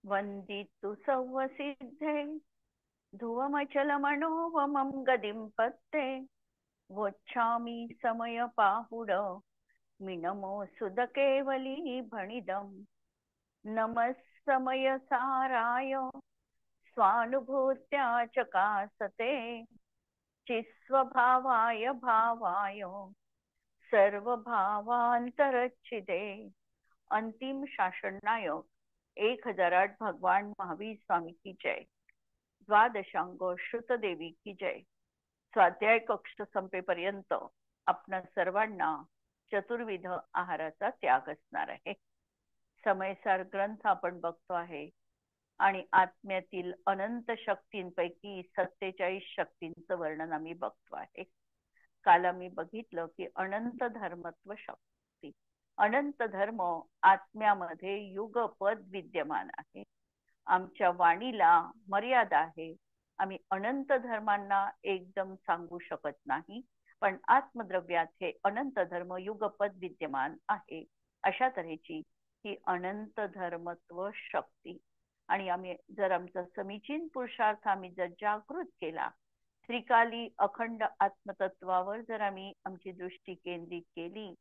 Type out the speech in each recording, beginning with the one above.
वन्दितु सौवसिद्धे ध्रुवमचलमनोवमं गदिं पत्ते वोच्छामि समयपाहुड मिनमोऽसुधकेवली भणिदम् नमः समयसाराय स्वानुभूत्या चकासते चिस्वभावाय भावाय सर्वभावांतरच्छिदे। अंतिम शासन नायक 1008 भगवान महावीर स्वामी की जय। द्वादशांग श्रुतदेवी की जय। स्वाध्याय कक्ष संपेपर्यंत आपणा सर्वांना चतुर्विध आहाराचा त्याग असणार आहे। समयसार ग्रंथ आपण बघतो आहे आणि आत्म्यातील अनंत शक्तींपैकी 47 शक्तींचं वर्णन आम्ही बघतो आहे। काल आम्ही बघितलं की अनंत धर्मत्व शक्ती, अनंत धर्म आत्म्यामध्ये युगपद विद्यमान आहे। आमच्या वाणीला मर्यादा आहे, आम्ही अनंत धर्मांना एकदम सांगू शकत नाही, पण आत्मद्रव्यात हे अनंत धर्म युगपद विद्यमान आहे। अशा तऱ्हेची ही अनंत धर्मत्व शक्ती आणि आम्ही जर आमचा समीचीन पुरुषार्थ आम्ही जर जागृत केला, त्रिकाली अखंड आत्मतत्वावर जर आम्ही आमची दृष्टी केंद्रित केली,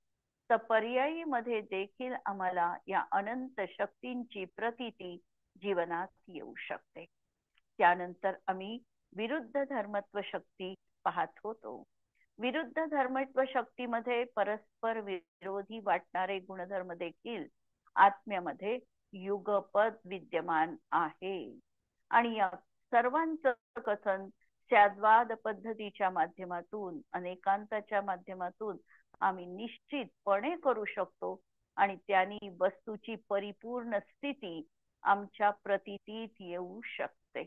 तर पर्यायी मध्ये देखील आम्हाला या अनंत शक्तींची प्रतीती जीवनात येऊ शकते। त्यानंतर आम्ही विरुद्ध धर्मत्व शक्ती पाहत होतो। विरुद्ध धर्मत्व शक्तीमध्ये परस्पर विरोधी वाटणारे गुणधर्म देखील आत्म्यामध्ये युगपद विद्यमान आहे आणि या सर्वांचं कथन स्याद्वाद पद्धतीच्या माध्यमातून, अनेकांताच्या माध्यमातून आम्ही निश्चितपणे करू शकतो आणि त्यांनी वस्तूची परिपूर्ण स्थिती आमच्या प्रतीतीत येऊ शकते।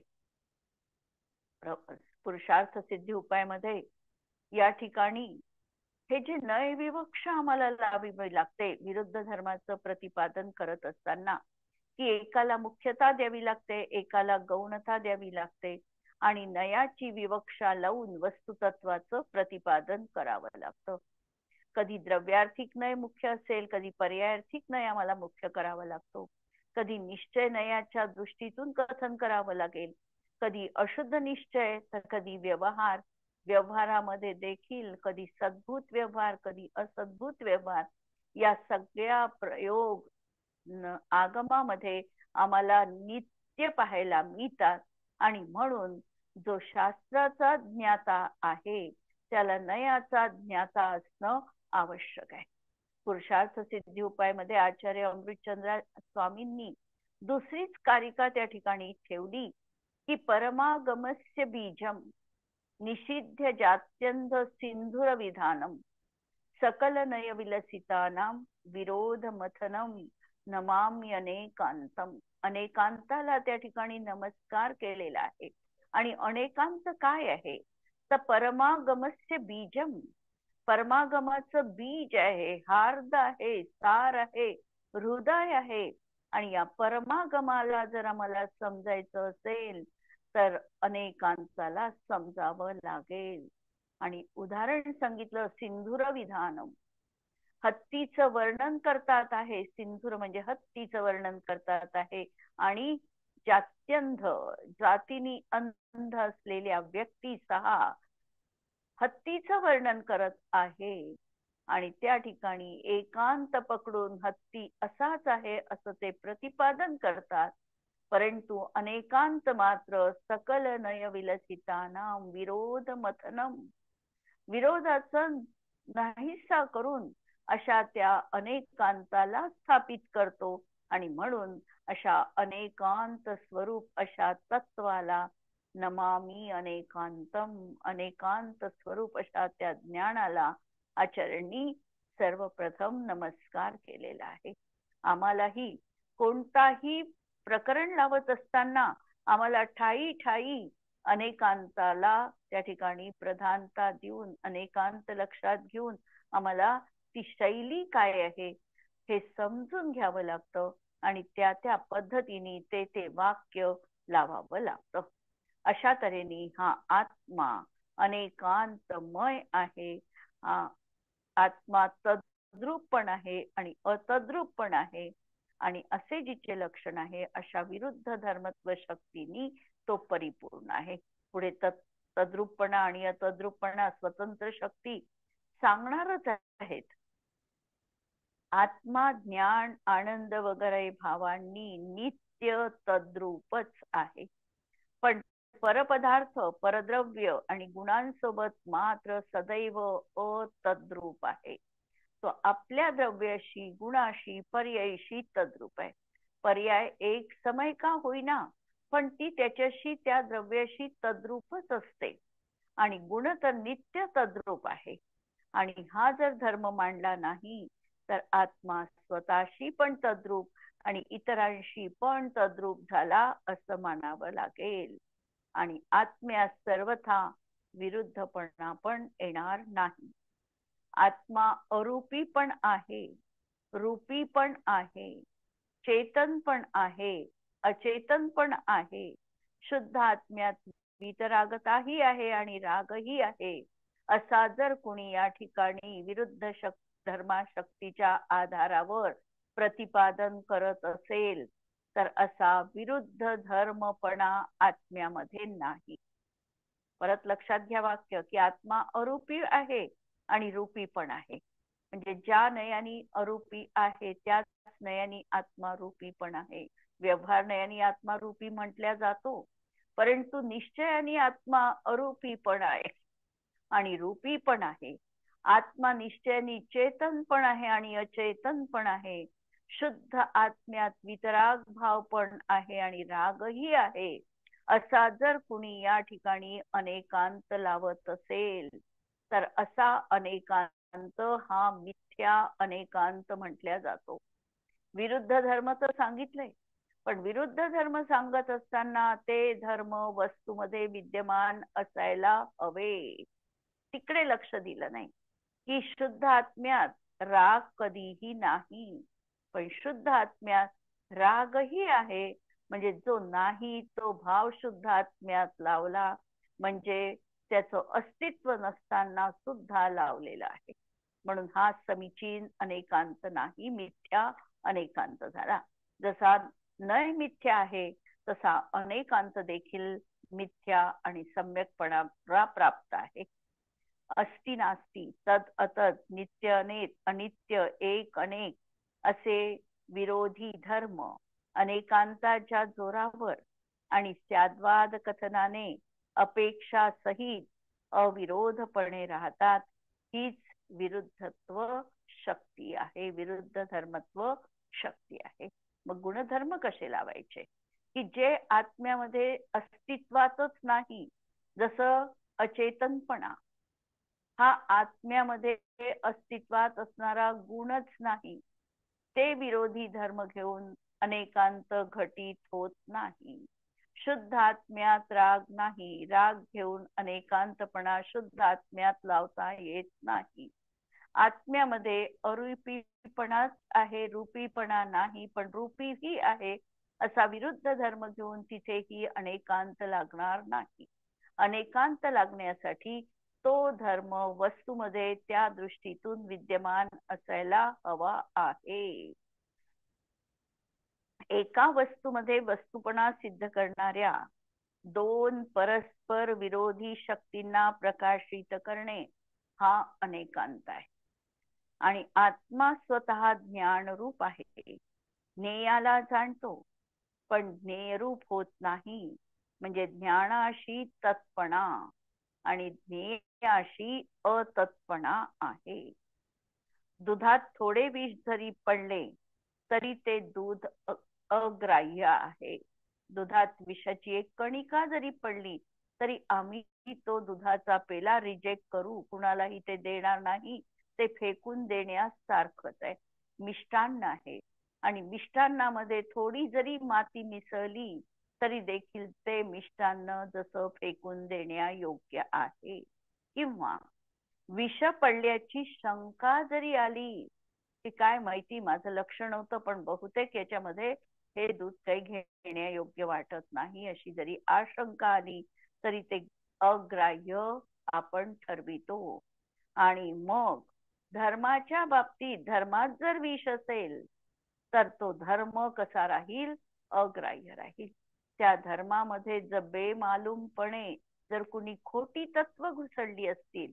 पुरुषार्थ सिद्धी उपायामध्ये या ठिकाणी हे जे नय विवक्ष आम्हाला लावावी लागते विरुद्ध धर्माचं प्रतिपादन करत असताना, की एकाला मुख्यता द्यावी लागते, एकाला गौणता द्यावी लागते आणि नयाची विवक्षा लावून वस्तुतत्वाचं प्रतिपादन करावं लागतं। कधी द्रव्यार्थिक नय मुख्य असेल, कधी पर्यायार्थिक नय आम्हाला मुख्य करावा लागतो, कधी निश्चय नयाच्या दृष्टीतून कथन करावं लागेल, कधी अशुद्ध निश्चय तर कधी व्यवहार, व्यवहारामध्ये देखील कधी सद्भूत व्यवहार, कधी असद्भूत व्यवहार, या सगळ्या प्रयोग आगमामध्ये आम्हाला नित्य पाहायला मिळतात आणि म्हणून जो शास्त्राचा ज्ञाता आहे त्याला नयाचा ज्ञाता असणं आवश्यक आहे। पुरुषार्थ सिद्धी उपायमध्ये आचार्य अमृतचंद्र स्वामींनी दुसरीच कारिका त्या ठिकाणी ठेवली की परमागमस्य बीजम निषिध्य जात्यंध सिंधुर विधानम सकल नय विलसितानां विरोध मथनम नमामि अनेकांतम। अनेकांताला त्या ठिकाणी नमस्कार केलेला आहे आणि अनेकांत काय आहे तर परमागमस्य बीजम, परमागमाचं बीज आहे, हार्द आहे, सार आहे, हृदय आहे आणि या परमागमाला जर आम्हाला समजायचं असेल तर अनेकांताला समजावं लागेल। आणि उदाहरण सांगितलं सिंधुर विधानम, हत्तीचं वर्णन करतात आहे, सिंधूर म्हणजे हत्तीचं वर्णन करतात आहे आणि जात्यंध जातीनी अंध असलेल्या व्यक्ती 6 हत्तीचं वर्णन करत आहे आणि त्या ठिकाणी एकांत पकडून हत्ती असाच आहे असं ते प्रतिपादन करतात, परंतु अनेकांत मात्र सकल नय विलसितानां विरोध मथनम, विरोधाचं नाहीसा करून अशा त्या अनेकांताला स्थापित करतो आणि म्हणून अशा अनेकांत स्वरूप अशा तत्वाला नमामि अनेकांतम, अनेकांत स्वरूप अशा त्या ज्ञानाला आचार्यांनी सर्वप्रथम नमस्कार केलेला आहे। आम्हालाही कोणताही प्रकरण लावत असताना आम्हाला ठाई ठाई अनेकांताला त्या ठिकाणी प्रधानता देऊन, अनेकांत लक्षात घेऊन आम्हाला ती शैली काय आहे हे समजून घ्यावं लागतं आणि त्या त्या पद्धतीने ते वाक्य लावावं लागतं। अशा तऱ्हेने हा आत्मा अनेकांतमय आहे, हा आत्मा तद्रूप पण आहे आणि अतद्रूप पण आहे आणि असे जिचे लक्षण आहे अशा विरुद्ध धर्मत्व शक्तीनी तो परिपूर्ण आहे. पुढे तद्रूपपणा आणि अतद्रूपपणा स्वतंत्र शक्ती सांगणारच आहेत. आत्मा, ज्ञान, आनंद वगैरे भावांनी नित्य तद्रूपच आहे. पण परपदार्थ, परद्रव्य आणि गुणांसोबत मात्र सदैव अतद्रूप आहे. तो आपल्या द्रव्याशी, गुणाशी, पर्यायशी तद्रूप आहे. पर्याय एक समय का होईना, पण ती त्याच्याशी, त्या द्रव्याशी तद्रूपच असते. आणि गुण तर नित्य तद्रूप आहे. आणि हा जर धर्म मांडला नाही तर आत्मा स्वतःशी पण तद्रूप आणि इतरांशी पण तद्रूप झाला असं मानावं लागेल. आणि आत्म्यास सर्वथा विरुद्धपणा पण येणार नाही. आत्मा अरूपी पण आहे, रूपी पण आहे, चेतन पण आहे, अचेतन पण आहे. शुद्ध आत्म्यात वीतरागताही आहे आणि रागही आहे. असा जर कुणी या ठिकाणी विरुद्ध धर्माशक्तीच्या आधारावर प्रतिपादन करत असेल तर असा विरुद्ध धर्मपणा आत्म्यामध्ये नाही. परत लक्षात घ्या वाक्य, की आत्मा अरूपी आहे आणि रूपी पण आहे. म्हणजे ज्या नयानी अरूपी आहे त्याच नयानी आत्मा रूपी पण आहे. व्यवहार नयानी आत्मा रूपी म्हटल्या जातो, परंतु निश्चयानी आत्मा अरूपी पण आहे आणि रूपी पण आहे. आत्मा निश्चयानी चेतन पण आहे आणि अचेतन पण आहे. शुद्ध आत्म्यात वितराग भाव पण आहे आणि रागही आहे. असा जर कुणी या ठिकाणी अनेकांत लावत असेल तर असा अनेकांत हा मिथ्या अनेकांत म्हटल्या जातो. विरुद्ध धर्म तर सांगितलंय, पण विरुद्ध धर्म सांगत असताना ते धर्म वस्तूमध्ये विद्यमान असायला हवे. तिकडे लक्ष दिलं नाही. की शुद्ध आत्म्यात राग कधीही नाही, पण शुद्ध आत्म्यात रागही आहे. म्हणजे जो नाही तो भाव शुद्ध आत्म्यात लावला म्हणजे त्याचं अस्तित्व नसताना सुद्धा लावलेला आहे. म्हणून हा समीचीन अनेकांत नाही, मिथ्या अनेकांत झाला. जसा नय मिथ्या आहे तसा अनेकांत देखील मिथ्या आणि सम्यकपणा प्राप्त आहे. अस्ति नास्ति, तद अतद, नित्य अनित्य, एक अनेक असे विरोधी धर्म अनेकांताच्या जोरावर आणि स्याद्वाद कथनाने अपेक्षा सहित अविरोधपणे राहतात. हीच विरुद्धत्व शक्ती आहे, विरुद्ध धर्मत्व शक्ती आहे. मग गुणधर्म कसे लावायचे की जे आत्म्यामध्ये अस्तित्वातच नाही. जसं अचेतनपणा हा आत्म्यामध्ये अस्तित्वात असणारा गुणच नाही. ते विरोधी धर्म घेऊन अनेकांत घटित होत नाही. शुद्ध आत्म्यात राग नाही, राग घेऊन अनेकांतपणा शुद्ध आत्म्यात लावता येत नाही. आत्म्यामध्ये अरूपीपणाच आहे, रूपीपणा नाही, पण रूपीही आहे असा विरुद्ध धर्म घेऊन तिथेही अनेकांत लागणार नाही. अनेकांत लागण्यासाठी तो धर्म वस्तूमध्ये त्या दृष्टीतून विद्यमान असायला हवा आहे. एका वस्तूमध्ये वस्तुपणा सिद्ध करणाऱ्या दोन परस्पर विरोधी शक्तींना प्रकाशित करणे हा अनेकांत आहे. आणि आत्मा स्वतः ज्ञानरूप आहे. ज्ञेयाला जाणतो पण ज्ञेयरूप होत नाही. म्हणजे ज्ञानाशी तत्पणा आणि ज्ञेयाशी अतत्पणा आहे. दुधात थोडे विष जरी पडले तरी ते दूध अग्राह्य आहे. दुधात विषाची एक कणिका जरी पडली तरी आम्ही तो दुधाचा पेला रिजेक्ट करू, कुणालाही ते देणार नाही. ते फेकून देण्यास सारखंच आहे. मिष्टान्न आहे आणि मिष्टान्नामध्ये थोडी जरी माती मिसळली तरी देखील ते मिष्टान्न जसं फेकून देण्या योग्य आहे. किंवा विष पडल्याची शंका जरी आली की काय माहिती, माझं लक्ष नव्हतं पण बहुतेक याच्यामध्ये हे दूध काही घेण्यायोग्य वाटत नाही, अशी जरी आशंका आली तरी ते अग्राह्य आपण ठरवितो. आणि मग धर्माच्या बाबतीत धर्मात जर विष असेल तर तो धर्म कसा राहील? अग्राह्य राहील. त्या धर्मामध्ये जर बेमालूमपणे जर कुणी खोटी तत्व घुसळली असतील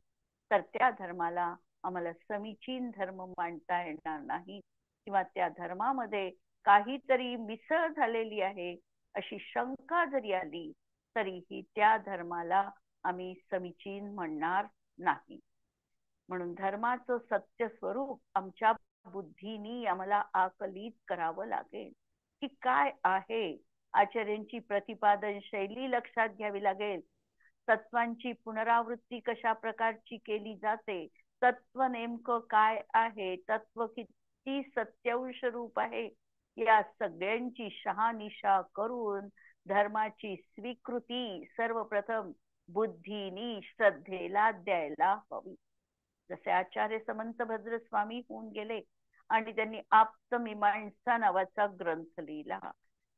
तर त्या धर्माला आम्हाला समीचीन धर्म मानता येणार नाही, किंवा त्या धर्मामध्ये काहीतरी मिसळ झालेली आहे अशी शंका जरी आली तरीही त्या धर्माला आम्ही समीचीन म्हणणार नाही. म्हणून धर्माचं सत्य स्वरूप आमच्या बुद्धीनी आम्हाला आकलित करावं लागेल की काय आहे. आचार्यांची प्रतिपादन शैली लक्षात घ्यावी लागेल. तत्वांची पुनरावृत्ती कशा प्रकारची केली जाते, तत्व नेमकं काय आहे, तत्व किती सत्यांश रूप आहे, या सगळ्यांची शहानिशा करून धर्माची स्वीकृती सर्वप्रथम बुद्धीनी श्रद्धेला द्यायला हवी. जसे आचार्य समंतभद्र स्वामी होऊन गेले आणि त्यांनी आप्तमीमांसा नावाचा ग्रंथ लिहिला.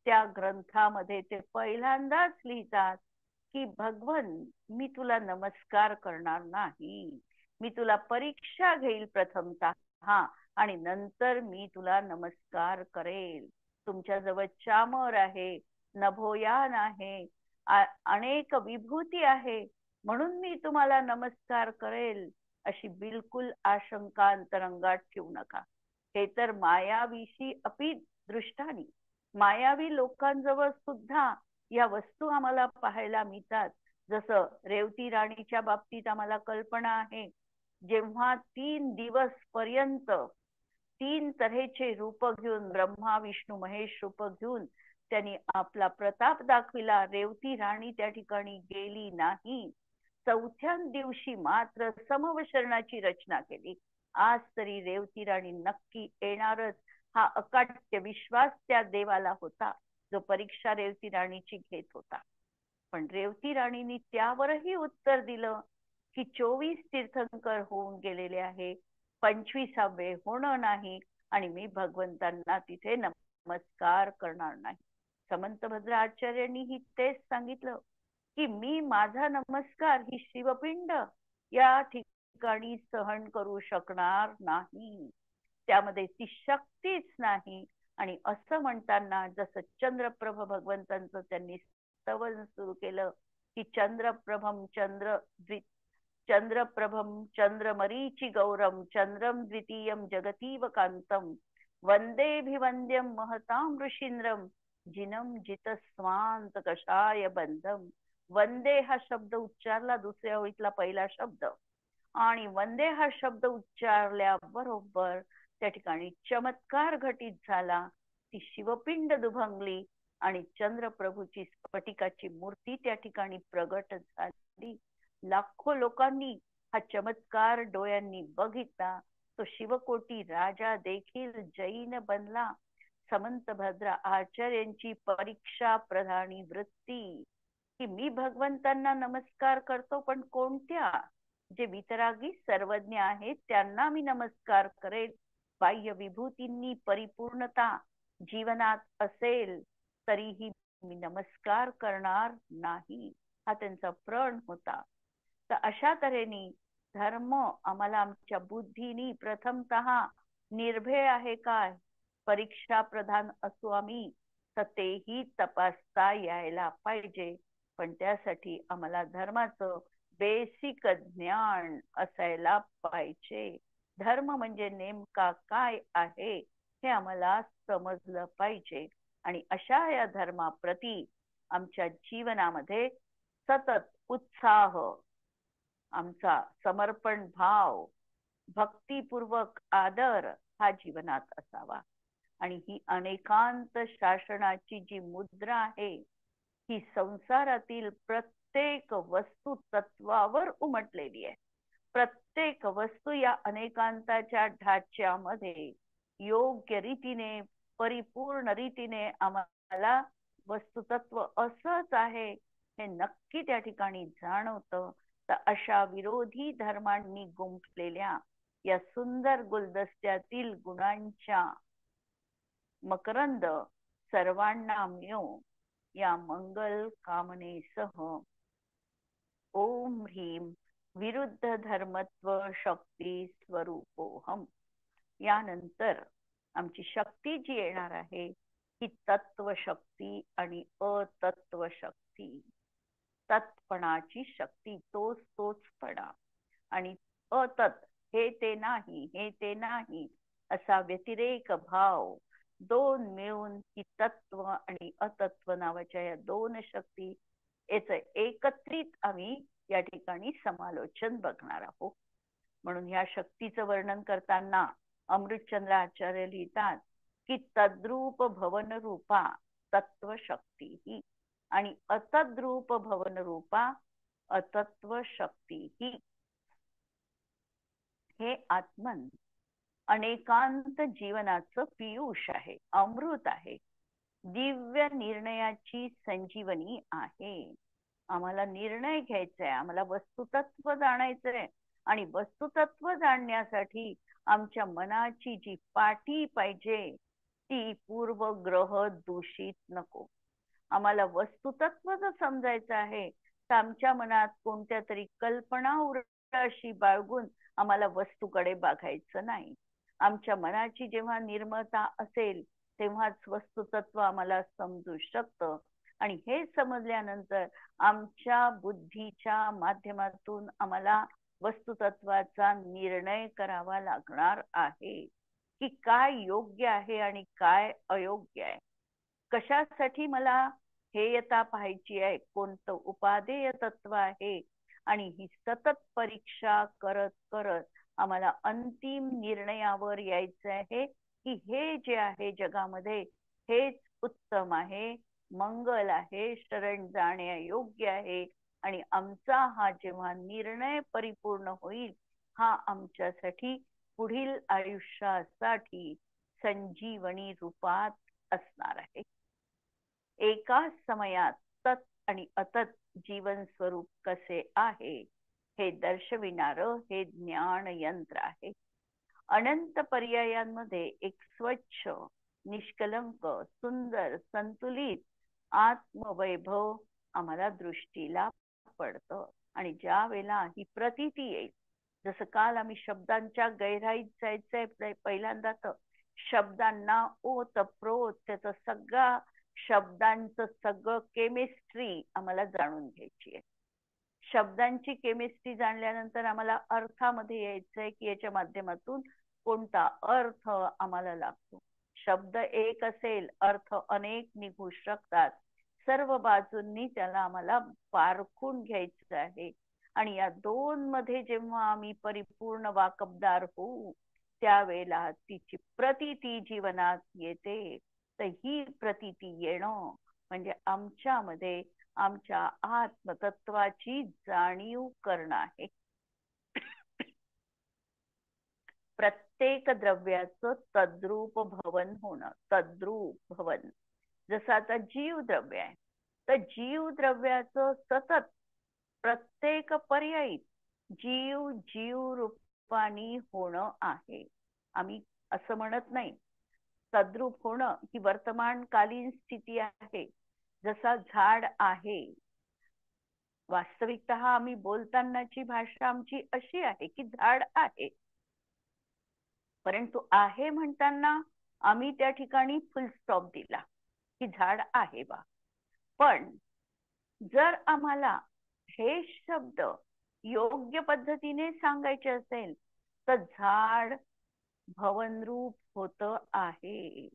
त्या ग्रंथामध्ये ते पहिल्यांदाच लिहितात की भगवन, मी तुला नमस्कार करणार नाही, मी तुला परीक्षा घेईल प्रथमतः आणि नंतर मी तुला नमस्कार करेल. तुमच्या जवळ चामर आहे, नभोयान आहे, अनेक विभूती आहे, म्हणून मी तुम्हाला नमस्कार करेल अशी बिलकुल आशंका अंतरंगात ठेवू नका. हे तर मायावीशी अपि दृष्टानी, मायावी लोकांजवळ सुद्धा या वस्तू आम्हाला पाहायला मिळतात. जसं रेवती राणीच्या बाबतीत आम्हाला कल्पना आहे, जेव्हा 3 दिवस पर्यंत 3 तऱ्हेचे रूप घेऊन, ब्रह्मा विष्णू महेश रूप घेऊन त्यांनी आपला प्रताप दाखविला, रेवती राणी त्या ठिकाणी गेली नाही. 4थ्या दिवशी मात्र समवशरणाची रचना केली. आज तरी रेवती राणी नक्की येणारच हा अकाट्य विश्वास त्या देवाला होता, जो परीक्षा रेवती राणीची घेत होता. पण रेवती राणीने त्यावरही उत्तर दिलं की 24 तीर्थंकर होऊन गेलेले आहे, 25वे होणं नाही आणि मी भगवंतांना तिथे नमस्कार करणार नाही. समंतभद्र आचार्यांनीही तेच सांगितलं की मी माझा नमस्कार ही शिवपिंड या ठिकाणी सहन करू शकणार नाही, त्यामध्ये ती शक्तीच नाही. आणि असं म्हणताना जसं चंद्रप्रभ भगवंतांचं त्यांनी स्तवन सुरू केलं की चंद्रप्रभम चंद्रप्रभम चंद्रमरीचि गौरम चंद्रम द्वितीयम जगतीव कांतम वंदेभिवंद्यम महतां ऋषींद्रम जिनम जित स्वांत कषाय बंधम. वंदे हा शब्द उच्चारला दुसऱ्या ओळीतला पहिला शब्द, आणि वंदे हा शब्द उच्चारल्याबरोबर त्या ठिकाणी चमत्कार घटित झाला. ती शिवपिंड दुभंगली आणि चंद्रप्रभूची स्फटिकाची मूर्ती त्या ठिकाणी प्रगट झाली. लाखो लोकांनी हा चमत्कार डोळ्यांनी बघितला. तो शिवकोटी राजा देखील जैन बनला. समंतभद्र आचार्यांची परीक्षा प्रधानी वृत्ती की मी भगवंतांना नमस्कार करतो, पण कोणत्या? जे वितरागी सर्वज्ञ आहेत त्यांना मी नमस्कार करेल. बाह्य विभूतींनी परिपूर्णता जीवनात असेल तरीही मी नमस्कार करणार नाही, हा त्यांचा प्रण होता. तर अशा तऱ्हेने धर्म आम्हाला आमच्या बुद्धीनी प्रथमतः निर्भय आहे काय, परीक्षा प्रधान असू आम्ही, तर तेही तपासता यायला पाहिजे. पण त्यासाठी आम्हाला धर्माचं बेसिक ज्ञान असायला पाहिजे. धर्म म्हणजे नेमका काय आहे हे आम्हाला समजलं पाहिजे. आणि अशा या धर्माप्रती आमच्या जीवनामध्ये सतत उत्साह, आमचा समर्पण भाव, भक्तिपूर्वक आदर हा जीवनात असावा. आणि ही अनेकांत शासनाची जी मुद्रा आहे ही संसारातील प्रत्येक वस्तू तत्वावर उमटलेली आहे. प्रत्येक वस्तू या अनेकांताच्या ढाच्यामध्ये योग्य रीतीने, परिपूर्ण रीतीने आम्हाला वस्तुतत्व असंच आहे हे नक्की त्या ठिकाणी जाणवतं. तर अशा विरोधी धर्मांनी गुंफलेल्या या सुंदर गुलदस्त्यातील गुणांच्या मकरंद सर्वांना मिळो या मंगल कामनेसह ओम ह्रीम विरुद्ध धर्मत्व शक्ती स्वरूपोहम. यानंतर आमची शक्ती जी येणार आहे ही तत्व शक्ती आणि अतत्व शक्ती. तत्पणाची शक्ती, तोच तोचपणा, आणि अतत् हे ते नाही, हे ते नाही असा व्यतिरेक भाव, दोन मिळून ही तत्व आणि अतत्व नावाच्या या दोन शक्ती याच एकत्रित आम्ही या ठिकाणी समालोचन बघणार आहोत. म्हणून ह्या शक्तीचं वर्णन करताना अमृतचंद्र आचार्य लिहितात की तद्रूप भवन रूपा तत्व शक्ती ही आणि अतद्रूप भवन रूपा अतत्व शक्ती ही. हे आत्मन अनेकांत जीवनाचं पीयूष आहे, अमृत आहे, दिव्य निर्णयाची संजीवनी आहे. आम्हाला निर्णय घ्यायचा आहे, आम्हाला वस्तुतत्व जाणायचंय आणि वस्तुतत्व जाणण्यासाठी आमच्या मनाची जी पाठी पाहिजे ती पूर्वग्रह दूषित नको. आम्हाला वस्तुतत्व जर समजायचं आहे तर आमच्या मनात कोणत्या तरी कल्पना उराशी बाळगून आम्हाला वस्तूकडे बघायचं नाही. आमच्या मनाची जेव्हा निर्मळता असेल तेव्हाच वस्तुतत्व आम्हाला समजू शकतं. आणि हे समजल्यानंतर आमच्या बुद्धीच्या माध्यमातून आम्हाला वस्तुतत्वाचा निर्णय करावा लागणार आहे की काय योग्य आहे आणि काय अयोग्य आहे. कशासाठी मला हेयता पाहायची आहे, कोणतं उपादेय तत्व आहे, आणि ही सतत परीक्षा करत करत आम्हाला अंतिम निर्णयावर यायचं आहे की हे जे आहे जगामध्ये हेच उत्तम आहे, मंगल आहे, शरण जाणे योग्य आहे. आणि आमचा हा जेव्हा निर्णय परिपूर्ण होईल हा आमच्यासाठी पुढील आयुष्यासाठी संजीवनी रूपात असणार आहे. एकाच समयात तत् आणि अतत् जीवन स्वरूप कसे आहे हे दर्शविणारं हे ज्ञान यंत्र आहे. अनंत पर्यायांमध्ये एक स्वच्छ, निष्कलंक, सुंदर, संतुलित आत्मवैभव आम्हाला दृष्टीला पडतं. आणि ज्या वेळेला ही प्रतीती येईल, जसं काल आम्ही शब्दांच्या गहराईत जायचंय पहिल्यांदा, तर शब्दांना ओतप्रोत त्याचं सगळं शब्दांचं सगळं केमिस्ट्री आम्हाला जाणून घ्यायची आहे. शब्दांची केमिस्ट्री जाणल्यानंतर आम्हाला अर्थामध्ये यायचंय की याच्या माध्यमातून कोणता अर्थ आम्हाला लागतो. शब्द एक असेल, अर्थ अनेक निघू शकतात. सर्व बाजूंनी त्याला आम्हाला पारखून घ्यायचं आहे. आणि या दोन मध्ये जेव्हा आम्ही परिपूर्ण वाकबदार होऊ त्यावेळेला तिची प्रतीती जीवनात येते. तर ही प्रतीती येणं म्हणजे आमच्यामध्ये आमच्या आत्मतत्वाची जाणीव करणं आहे. प्रत्येक द्रव्याचं तद्रूप भवन होणं. तद्रूप भवन जसं आता जीव द्रव्य आहे तर जीव द्रव्याचं सतत प्रत्येक पर्यायी जीव जीव रूपानी होणं आहे. आम्ही असं म्हणत नाही. तद्रूप होणं ही वर्तमानकालीन स्थिती आहे. जसा झाड आहे, वास्तविकतः आम्ही बोलतानाची भाषा आमची अशी आहे की झाड आहे, परंतु आहे म्हणताना आम्ही त्या ठिकाणी फुल स्टॉप दिला की झाड आहे बा. पण जर आम्हाला हे शब्द योग्य पद्धतीने सांगायचे असेल तर झाड भवनरूप होत आहे.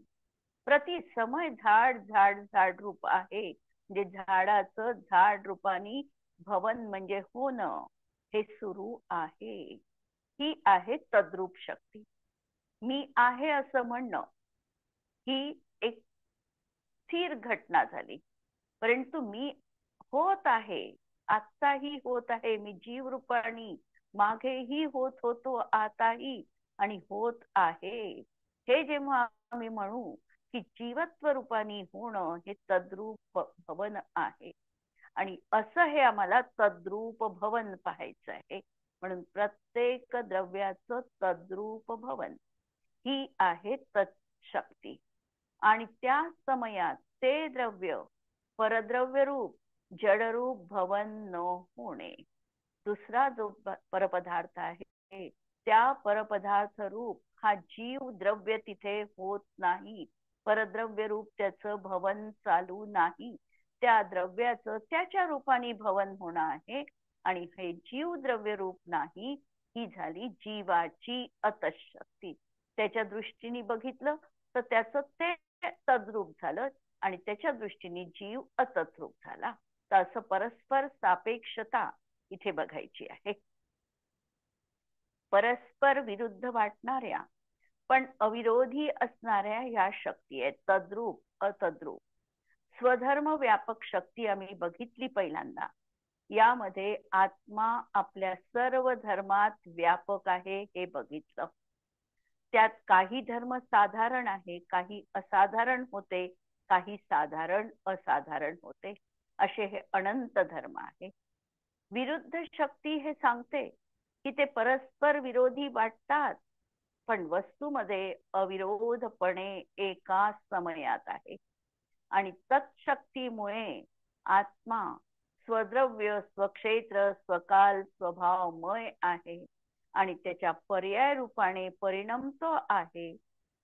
प्रति समय झाड झाड झाड रूप आहे. म्हणजे झाडाचं झाड रूपानी भवन म्हणजे होणं हे सुरू आहे. ही आहे तद्रूप शक्ती. मी आहे असं म्हणणं ही एक स्थिर घटना झाली, परंतु मी होत आहे, आत्ताही होत आहे. मी जीव रूपानी मागेही होत होतो, आताही आणि होत आहे. हे जेव्हा आम्ही म्हणू की जीवत्व रूपानी होणं हे तद्रूप भवन आहे. आणि असं हे आम्हाला तद्रूप भवन पाहायचं आहे. म्हणून प्रत्येक द्रव्याचं तद्रूप भवन ही आहे तत्शक्ती. आणि त्या समयात ते द्रव्य परद्रव्य रूप जडरूप भवन न होणे. दुसरा जो परपदार्थ आहे त्या परपदार्थ रूप हा जीव द्रव्य तिथे होत नाही. परद्रव्य रूप त्याचं भवन चालू नाही. त्या द्रव्याचं त्याच्या रूपाने भवन होणं आहे. आणि हे जीव द्रव्य रूप नाही, ही झाली जीवाची अतशक्ती. त्याच्या दृष्टीने बघितलं तर त्याचं ते तद्रूप झालं आणि त्याच्या दृष्टीने जीव अतद्रूप झाला. तर असं परस्पर सापेक्षता इथे बघायची आहे. परस्पर विरुद्ध वाटणाऱ्या पण अविरोधी असणाऱ्या ह्या शक्ती आहेत, तद्रूप अतद्रूप. स्वधर्म व्यापक शक्ती आम्ही बघितली पहिल्यांदा. यामध्ये आत्मा आपल्या सर्व धर्मात व्यापक आहे हे बघितलं. त्यात काही धर्म साधारण आहे, काही असाधारण होते, काही साधारण असाधारण होते, असे हे अनंत धर्म आहे. विरुद्ध शक्ती हे सांगते की ते परस्पर विरोधी वाटतात, पण वस्तूमध्ये अविरोधपणे एका समयात आहे. आणि तत्शक्तीमुळे आत्मा स्वद्रव्य, स्वक्षेत्र, स्वकाल, स्वभावमय आहे आणि त्याच्या पर्याय रूपाने परिणमतो आहे.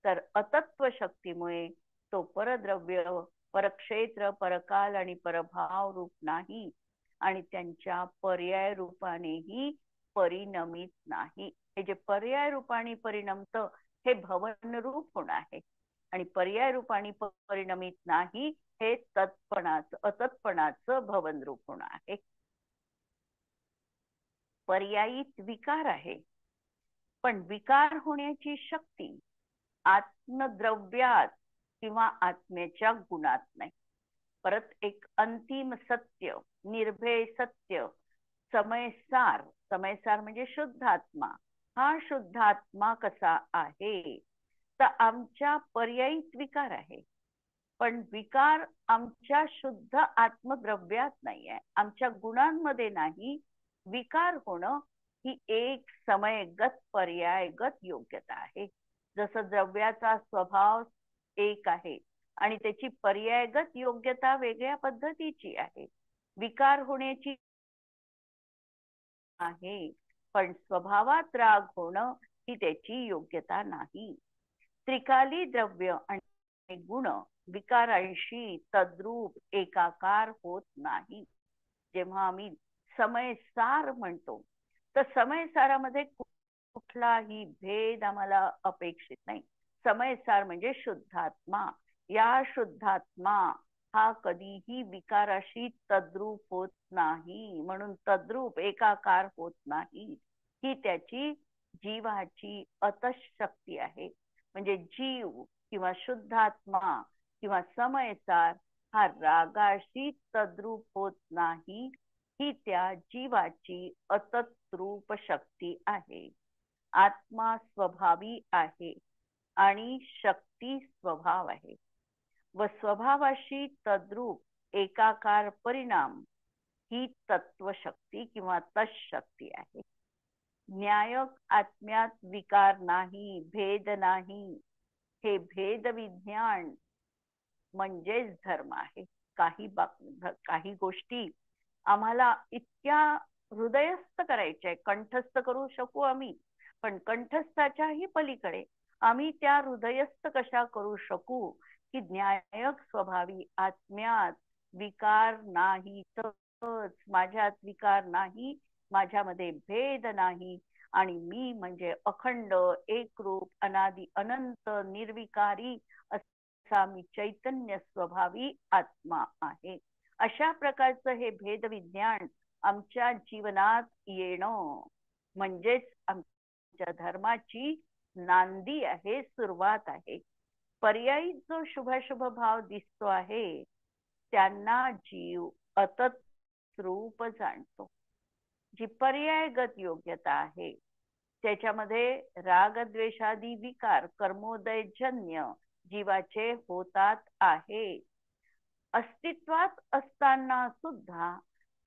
तर अतत्व शक्तीमुळे तो परद्रव्य, परक्षेत्र, परकाल आणि परभाव रूप नाही आणि त्यांच्या पर्याय रूपानेही परिणमित नाही. हे जे पर्याय रूपाने परिणमत हे भवन रूप होणं आहे आणि पर्याय रूपाने परिणमित नाही हे तत्पणाचं अतत्पणाचं भवन रूप होणं आहे. पर्यायीत विकार आहे, पण विकार होण्याची शक्ती आत्मद्रव्यात किंवा आत्म्याच्या गुणात नाही. परत एक अंतिम सत्य, निर्भय सत्य, समयसार, समयसार म्हणजे शुद्धात्मा. हा शुद्धात्मा कसा आहे तर आमच्या पर्यायीत विकार आहे, पण विकार आमच्या शुद्ध आत्मद्रव्यात नाही आहे, आमच्या गुणांमध्ये नाही. विकार होणं ही एक समयगत पर्यायगत योग्यता आहे. जसं द्रव्याचा स्वभाव एक आहे आणि त्याची पर्यायगत योग्यता वेगळ्या पद्धतीची आहे. विकार होण्याची आहे, पण स्वभावात राग होणं ही त्याची योग्यता नाही. त्रिकाली द्रव्य आणि गुण विकारांशी तद्रूप एकाकार होत नाही. जेव्हा आम्ही समयसार म्हणतो तर समयसारामध्ये कुठलाही भेद आम्हाला अपेक्षित नाही. समयसार म्हणजे शुद्धात्मा. या शुद्धात्मा हा कधीही विकाराशी तद्रूप होत नाही, म्हणून तद्रूप एकाकार होत नाही. ही त्याची जीवाची अतशक्ती आहे. म्हणजे जीव किंवा शुद्धात्मा किंवा समयसार हा रागाशी तद्रूप होत नाही, ही त्या जीवाची अतद्रूप शक्ती आहे. आत्मा स्वभावी आहे आणि शक्ती स्वभाव आहे व स्वभावाशी तद्रूप एकाकार परिणाम ही तत्वशक्ती किंवा तशक्ती आहे. न्यायक आत्म्यात विकार नाही, भेद नाही. हे भेद विज्ञान म्हणजेच धर्म आहे. काही गोष्टी आम्हाला इतक्या हृदयस्थ करायच्या, कंठस्थ करू शकू आम्ही, पण कंठस्थाच्याही पलीकडे आम्ही त्या हृदयस्थ कशा करू शकू की न्यायक स्वभावी आत्म्यात विकार नाही, माझ्यात विकार नाही, माझ्यामध्ये भेद नाही आणि मी म्हणजे अखंड एकरूप अनादि अनंत निर्विकारी असा मी चैतन्य स्वभावी आत्मा आहे. अशा प्रकारचं हे भेद विज्ञान आमच्या जीवनात येणं म्हणजेच आमच्या धर्माची नांदी आहे, सुरुवात आहे. पर्यायी जो शुभाशुभ भाव दिसतो आहे त्यांना जीव अतद्रूप जाणतो. जी पर्यायगत योग्यता आहे त्याच्यामध्ये रागद्वेषादी विकार कर्मोदयजन्य जीवाचे होतात आहे. अस्तित्वात असताना सुद्धा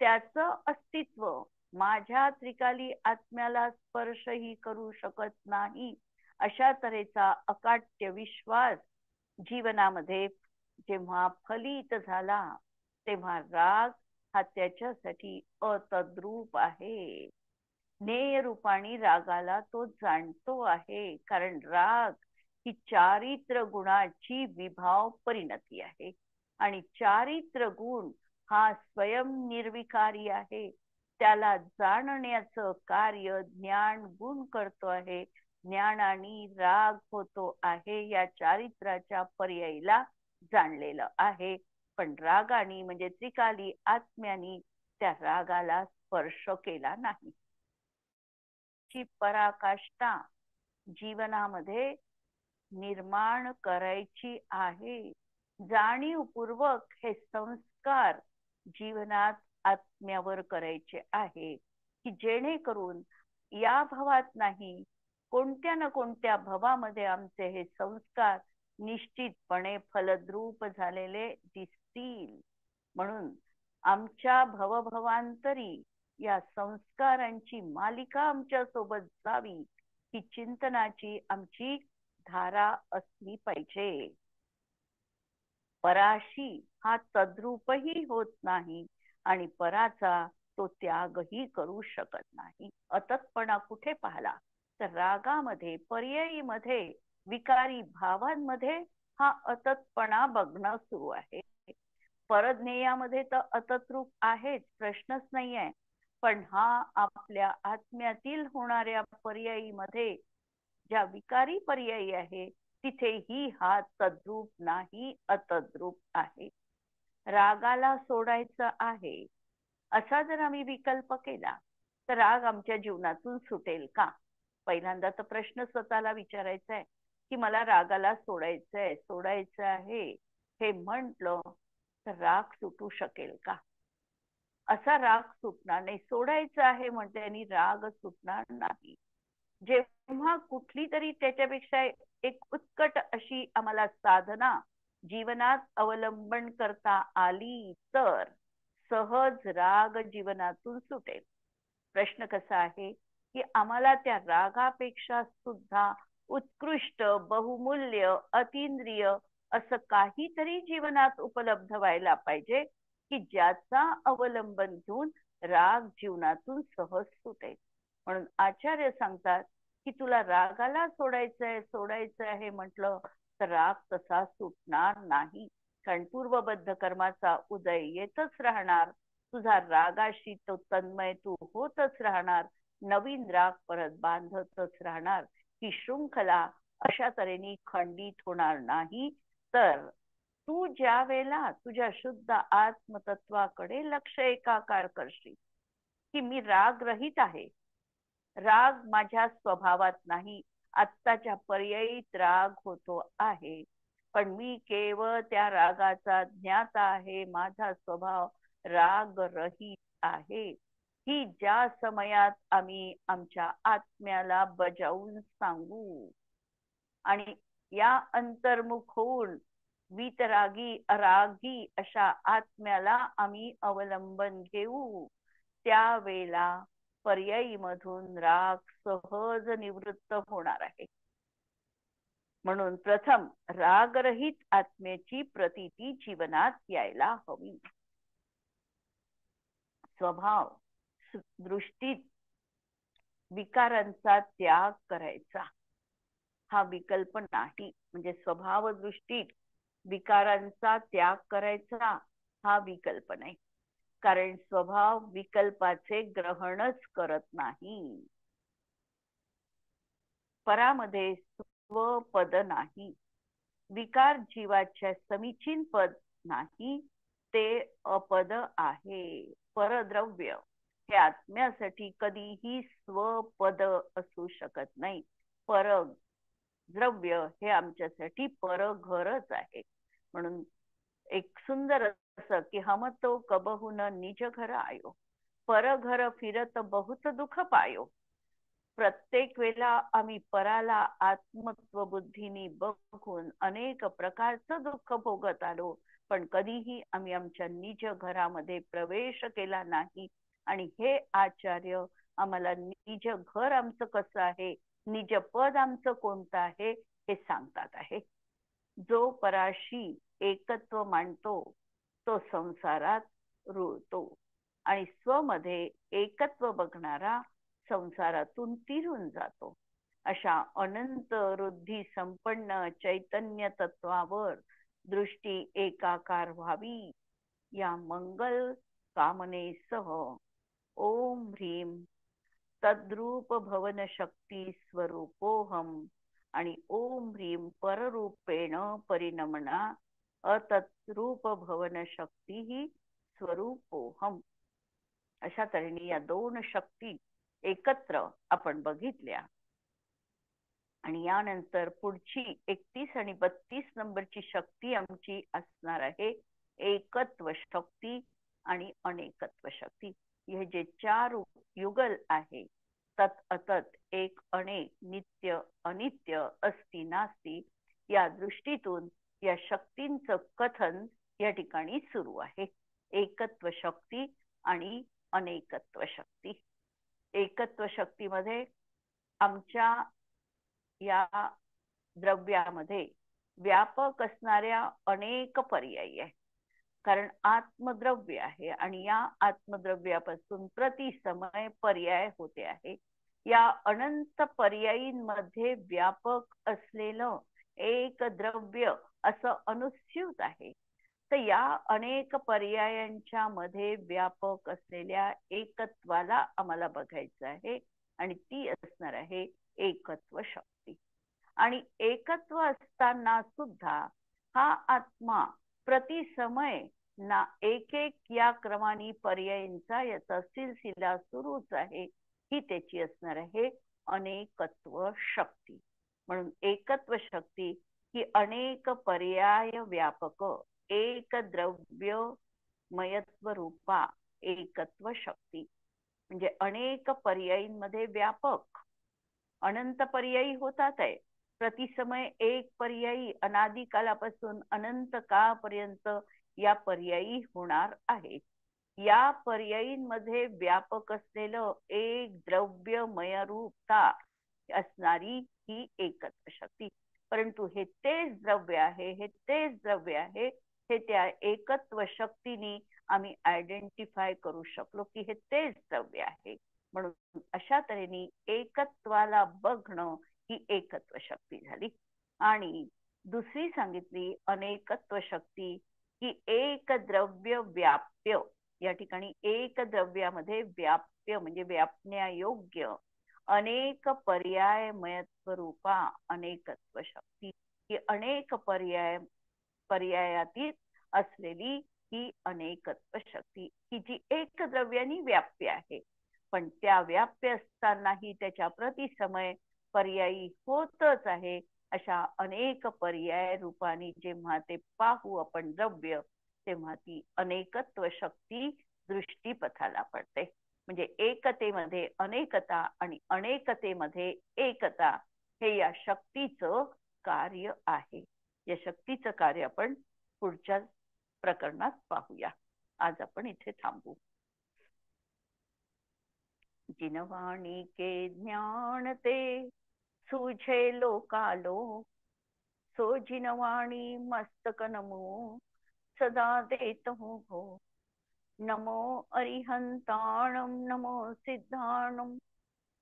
त्याचं अस्तित्व माझ्या त्रिकाली आत्म्याला स्पर्शही करू शकत नाही, अशा तऱ्हेचा अकाट्य विश्वास जीवनामध्ये जेव्हा फलित झाला तेव्हा राग हा त्याच्यासाठी अतद्रूप आहे. ज्ञेय रूपाने रागाला तो जाणतो आहे, कारण राग ही चारित्र गुणाची विभाव परिणती आहे आणि चारित्र गुण हा स्वयं निर्विकारी आहे. त्याला जाणण्याचं कार्य ज्ञान गुण करतो आहे. ज्ञानाने राग होतो आहे, या चारित्राच्या पर्यायीला जाणलेलं आहे. पण रागाने म्हणजे त्रिकाली आत्म्याने त्या रागाला स्पर्श केला नाही. ची पराकाष्ठा जीवनामध्ये निर्माण करायची आहे. जाणीवपूर्वक हे संस्कार जीवनात आत्म्यावर करायचे आहे, की जेणेकरून या भवात नाही, कोणत्या ना कोणत्या भवामध्ये आमचे हे संस्कार निश्चितपणे फलद्रूप झालेले दिसतील. म्हणून आमच्या भवभवांतरी या संस्कारांची मालिका आमच्या सोबत जावी, ही चिंतनाची आमची धारा असली पाहिजे. पराशी हा तद्रूपही होत नाही आणि पराचा तो त्यागही करू शकत नाही. अततपणा कुठे पाहला तर रागामध्ये, पर्यायीमध्ये, विकारी भावांमध्ये हा अततपणा बघणं सुरू आहे. परज्ञेयामध्ये तर अततरूप आहेच, प्रश्नच नाही आहे. पण हा आपल्या आत्म्यातील होणाऱ्या पर्यायीमध्ये ज्या विकारी पर्यायी आहे, तिथेही हा तद्रूप नाही, अतद्रूप आहे. रागाला सोडायचं आहे असा जर आम्ही विकल्प केला तर राग आमच्या जीवनातून सुटेल का? पहिल्यांदा तर प्रश्न स्वतःला विचारायचा आहे की मला रागाला सोडायचं आहे हे म्हटलं तर राग सुटू शकेल का? असा राग सुटणार नाही. सोडायचं आहे म्हणते आणि राग सुटणार नाही. जेव्हा कुठली तरी त्याच्यापेक्षा एक उत्कट अशी आम्हाला साधना जीवनात अवलंबन करता आली तर सहज राग जीवनातून सुटेल. प्रश्न कसा आहे की आम्हाला त्या रागापेक्षा सुद्धा उत्कृष्ट, बहुमूल्य, अतींद्रिय असं काहीतरी जीवनात उपलब्ध व्हायला पाहिजे की ज्याचा अवलंबन घेऊन राग जीवनातून सहज सुटेल. म्हणून आचार्य सांगतात की तुला रागाला सोडायचं आहे म्हटलं तर राग तसा सुटणार नाही. कारण पूर्वबद्ध कर्माचा उदय येतच राहणार. तुझा रागाशी तो तन्मय तू होतच राहणार. नवीन राग परत बांधतच राहणार. ही शृंखला अशा तऱ्हेने खंडित होणार नाही. तर तू ज्या वेळेला तुझ्या शुद्ध आत्मतत्वाकडे लक्ष एकाकार करशील की मी राग रहित आहे, राग माझ्या स्वभावात नाही, आत्ताच्या पर्यायीत राग होतो आहे, पण मी केवळ त्या रागाचा ज्ञाता आहे, माझा स्वभाव राग रहित आहे, ही ज्या समयात आम्ही आमच्या आत्म्याला बजावून सांगू आणि या अंतर्मुख होऊन वितरागी अरागी अशा आत्म्याला आम्ही अवलंबन घेऊ, त्यावेळेला पर्यायी मधून राग सहज निवृत्त होणार आहे. म्हणून प्रथम रागरहित आत्म्याची प्रतीती जीवनात यायला हवी. स्वभाव दृष्टीत विकारांचा त्याग करायचा हा विकल्प नाही. म्हणजे स्वभाव दृष्टीत विकारांचा त्याग करायचा हा विकल्प नाही. कारण स्वभाव विकल्पाचे ग्रहणच करत नाही. परामध्ये स्वपद नाही. विकार जीवाच्या समीचीन पद नाही, ते अपद आहे. परद्रव्य हे आत्म्यासाठी कधीही स्वपद असू शकत नाही. परद्रव्य हे आमच्यासाठी परघरच आहे. म्हणून एक सुंदर असं की हम तो कबहुन निज घर आयो, परघर फिरत बहुत दुःख पायो. प्रत्येक वेळेला आम्ही पराला आत्मत्व बुद्धीनी बघून अनेक प्रकारचं दुःख भोगत आलो, पण कधीही आम्ही आमच्या निज घरामध्ये प्रवेश केला नाही. आणि हे आचार्य आम्हाला निज घर आमचं कसं आहे, निज पद आमचं कोणतं आहे हे सांगतात आहे. जो पराशी एकत्व मांडतो तो संसारात रुळतो आणि स्वमध्ये एकत्व बघणारा संसारातून तिरून जातो. अशा अनंत वृद्धी संपन्न चैतन्य तत्वावर दृष्टी एकाकार व्हावी या मंगल कामनेसह ओम ह्रीम तद्रूप भवन शक्ती स्वरूपोहम आणि ओम ह्रीम पररूपेण परिणमना अतद्रूप भवन शक्ती ही स्वरूपोहम. अशा तऱ्हेने या दोन शक्ती एकत्र आपण बघितल्या. आणि यानंतर पुढची 31 आणि 32 नंबरची शक्ती आमची असणार आहे एकत्व शक्ती आणि अनेकत्व शक्ती. हे जे चार युगल आहे तत् अतत एक अनेक नित्य अनित्य अस्ति नास्ति या दृष्टीतून या शक्तींचं कथन या ठिकाणी सुरू आहे. एकत्व शक्ती आणि अनेकत्व शक्ती. एकत्व शक्तीमध्ये आमच्या या द्रव्यामध्ये व्यापक असणाऱ्या अनेक पर्याय आहे. कारण आत्मद्रव्य आहे आणि या आत्मद्रव्यापासून प्रतिसमय पर्याय होते आहे. या अनंत पर्यायींमध्ये व्यापक असलेलं एक द्रव्य असं अनुस्यूत आहे. तर या अनेक पर्यायांच्या मध्ये व्यापक असलेल्या एकत्वाला आम्हाला बघायचं आहे आणि ती असणार आहे एकत्व शक्ती. आणि एकत्व असताना सुद्धा हा आत्मा प्रतिसमय ना एक एक या क्रमाने पर्यायांचा याचा सिलसिला सुरूच आहे. ही त्याची असणार आहे अनेकत्व शक्ती. म्हणून एकत्व शक्ती ही अनेक पर्याय व्यापक एक द्रव्य मयत्व रूपा एकत्व शक्ती. म्हणजे अनेक पर्यायींमध्ये व्यापक अनंत पर्यायी होतात आहे. प्रतिसमय एक पर्यायी अनादिकालापासून अनंत काळापर्यंत या पर्यायी होणार आहेत. या पर्यायींमध्ये व्यापक असलेलं एक द्रव्यमय रूपता असणारी ही एकत्व शक्ती. परंतु हे तेच द्रव्य आहे, हे तेच द्रव्य आहे, हे त्या एकत्व शक्तीने आम्ही आयडेंटिफाय करू शकलो की हे तेच द्रव्य आहे. म्हणून अशा तऱ्हेने एकत्वाला बघणं ही एकत्व शक्ती झाली. आणि दुसरी सांगितली अनेकत्व शक्ती ही एक द्रव्य व्याप्य. या ठिकाणी एक द्रव्यामध्ये व्याप्य म्हणजे व्यापण्यायोग्य अनेक पर्यायमयत्व रूपा अनेकत्व शक्ती. ही अनेक पर्यायातीत असलेली ही अनेकत्व शक्ती ही जी एक द्रव्यानी व्याप्य आहे. पण त्या व्याप्य असतानाही त्याच्या प्रतिसमय पर्यायी होतच आहे. अशा अनेक पर्याय रूपाने जेव्हा ते पाहू आपण द्रव्य तेव्हा ती अनेकत्व शक्ती दृष्टीपथाला पडते. म्हणजे एकतेमध्ये अनेकता आणि अनेकतेमध्ये एकता हे या शक्तीचं कार्य आहे. या शक्तीचं कार्य आपण पुढच्या प्रकरणात पाहूया. आज आपण इथे थांबू. जिनवाणी के ज्ञान ते सूझे लोकालोक सो जिनवाणी मस्तक नमो सदा देत हो. नमो अरिहंताणम नमो सिद्धाणम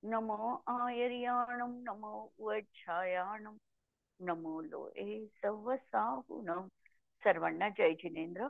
नमो आयर्याणम नमो वज्रायाणम नमो लोए सवसाहुणम. सर्वांना जय जिनेंद्र.